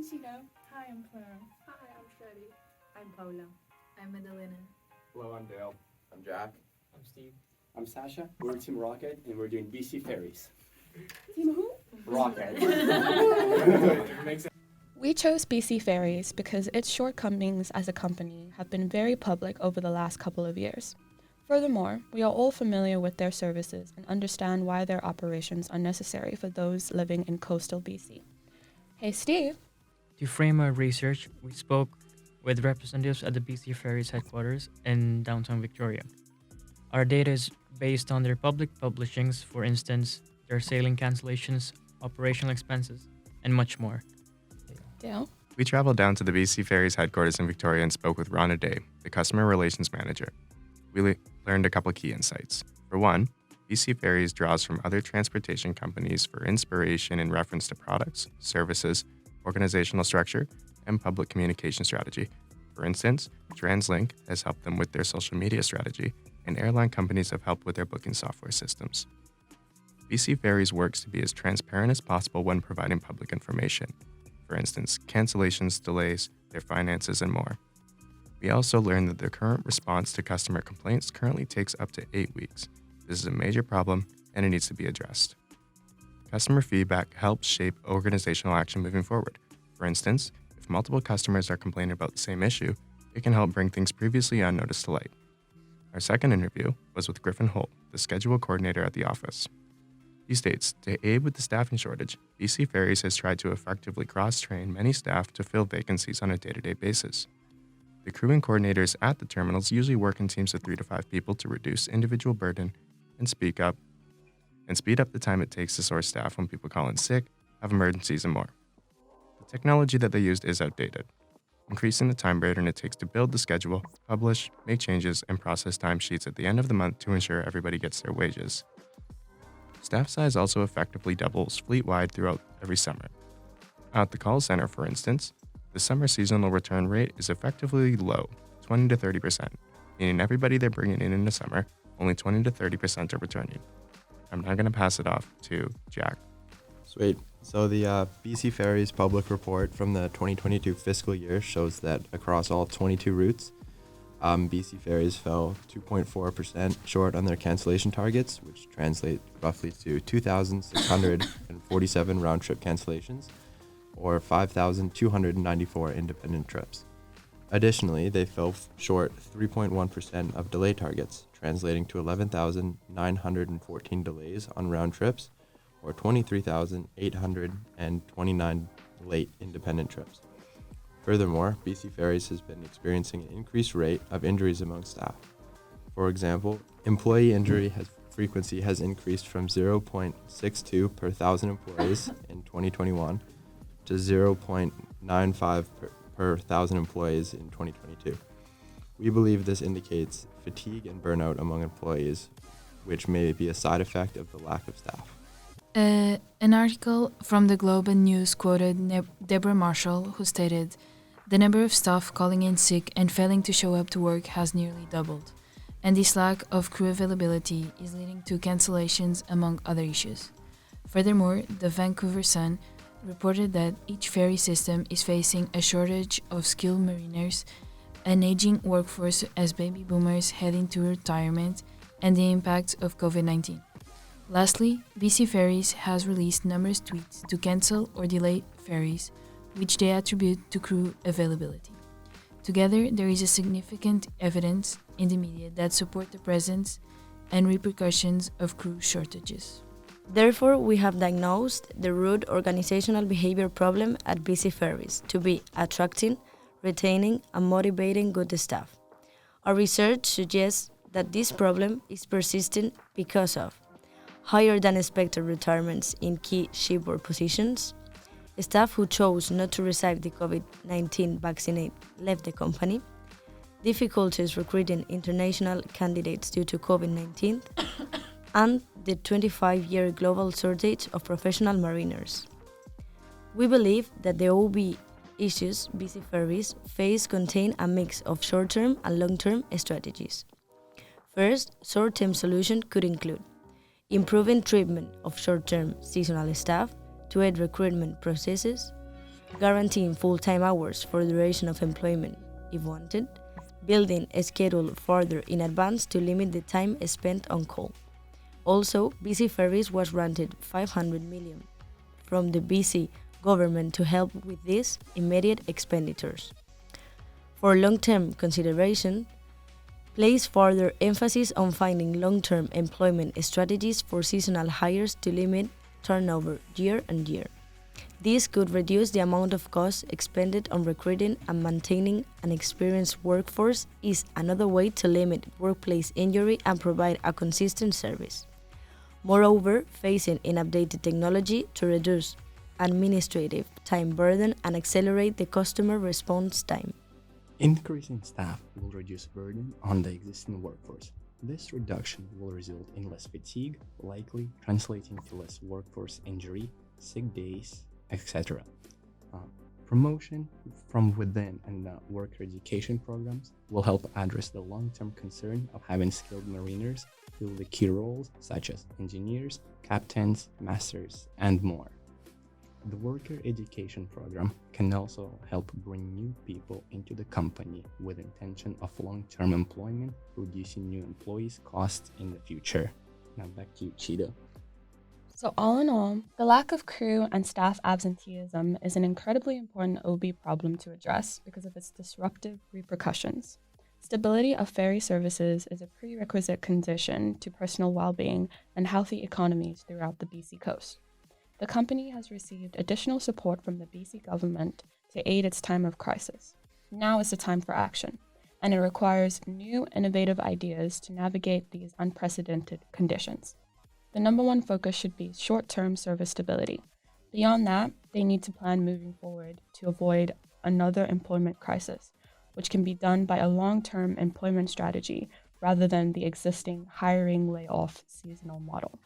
Jessica. Hi, I'm Claire. Hi, I'm Shetty. I'm Paula. I'm Madalena. Hello, I'm Dale. I'm Jack. I'm Steve. I'm Sasha. We're Team Rocket, and we're doing BC Ferries. Team who? Rocket. We chose BC Ferries because its shortcomings as a company have been very public over the last couple of years. Furthermore, we are all familiar with their services and understand why their operations are necessary for those living in coastal BC. Hey, Steve. To frame our research, we spoke with representatives at the BC Ferries headquarters in downtown Victoria. Our data is based on their public publishings, for instance, their sailing cancellations, operational expenses, and much more. Dale. We traveled down to the BC Ferries headquarters in Victoria and spoke with Rhonda Day, the customer relations manager. We learned a couple key insights. For one, BC Ferries draws from other transportation companies for inspiration in reference to products, services, organizational structure, and public communication strategy. For instance, TransLink has helped them with their social media strategy, and airline companies have helped with their booking software systems. BC Ferries works to be as transparent as possible when providing public information. For instance, cancellations, delays, their finances, and more. We also learned that the current response to customer complaints currently takes up to 8 weeks. This is a major problem, and it needs to be addressed. Customer feedback helps shape organizational action moving forward. For instance, if multiple customers are complaining about the same issue, it can help bring things previously unnoticed to light. Our second interview was with Griffin Holt, the schedule coordinator at the office. He states, to aid with the staffing shortage, BC Ferries has tried to effectively cross-train many staff to fill vacancies on a day-to-day basis. The crewing coordinators at the terminals usually work in teams of 3 to 5 people to reduce individual burden and speed up the time it takes to source staff when people call in sick, have emergencies, and more. The technology that they used is outdated, increasing the time burden it takes to build the schedule, publish, make changes, and process timesheets at the end of the month to ensure everybody gets their wages. Staff size also effectively doubles fleet-wide throughout every summer. At the call center, for instance, the summer seasonal return rate is effectively low, 20 to 30%, meaning everybody they're bringing in the summer, only 20 to 30% are returning. I'm now going to pass it off to Jack. Sweet. So the BC Ferries public report from the 2022 fiscal year shows that across all 22 routes, BC Ferries fell 2.4% short on their cancellation targets, which translate roughly to 2,647 round-trip cancellations, or 5,294 independent trips. Additionally, they fell short 3.1% of delay targets, translating to 11,914 delays on round trips, or 23,829 late independent trips. Furthermore, BC Ferries has been experiencing an increased rate of injuries among staff. For example, employee injury frequency has increased from 0.62 per 1,000 employees in 2021 to 0.95 per 1,000 employees in 2022. We believe this indicates fatigue and burnout among employees, which may be a side effect of the lack of staff. An article from the Globe and News quoted Deborah Marshall, who stated, "The number of staff calling in sick and failing to show up to work has nearly doubled, and this lack of crew availability is leading to cancellations among other issues." Furthermore, the Vancouver Sun reported that each ferry system is facing a shortage of skilled mariners, an aging workforce as baby boomers head into retirement, and the impact of COVID-19. Lastly, BC Ferries has released numerous tweets to cancel or delay ferries, which they attribute to crew availability. Together, there is a significant evidence in the media that support the presence and repercussions of crew shortages. Therefore, we have diagnosed the root organizational behavior problem at BC Ferries to be attracting, retaining, and motivating good staff. Our research suggests that this problem is persistent because of higher than expected retirements in key shipboard positions, staff who chose not to receive the COVID-19 vaccine left the company, difficulties recruiting international candidates due to COVID-19, and the 25-year global shortage of professional mariners. We believe that the OB issues BC Ferries face contain a mix of short-term and long-term strategies. First, short-term solution could include improving treatment of short-term seasonal staff to aid recruitment processes, guaranteeing full-time hours for the duration of employment, if wanted, building a schedule further in advance to limit the time spent on call. Also, BC Ferries was granted 500 million from the BC government to help with these immediate expenditures. For long-term consideration, place further emphasis on finding long-term employment strategies for seasonal hires to limit turnover year on year. This could reduce the amount of costs expended on recruiting and maintaining an experienced workforce is another way to limit workplace injury and provide a consistent service. Moreover, phasing in updated technology to reduce administrative time burden and accelerate the customer response time. Increasing staff will reduce burden on the existing workforce. This reduction will result in less fatigue, likely translating to less workforce injury, sick days, etc. Promotion from within and worker education programs will help address the long-term concern of having skilled mariners fill the key roles such as engineers, captains, masters, and more. The worker education program can also help bring new people into the company with intention of long-term employment, reducing new employees' costs in the future. Now back to you, Cheetah. So all in all, the lack of crew and staff absenteeism is an incredibly important OB problem to address because of its disruptive repercussions. Stability of ferry services is a prerequisite condition to personal well-being and healthy economies throughout the BC coast. The company has received additional support from the BC government to aid its time of crisis. Now is the time for action, and it requires new, innovative ideas to navigate these unprecedented conditions. The number one focus should be short-term service stability. Beyond that, they need to plan moving forward to avoid another employment crisis, which can be done by a long-term employment strategy rather than the existing hiring layoff seasonal model.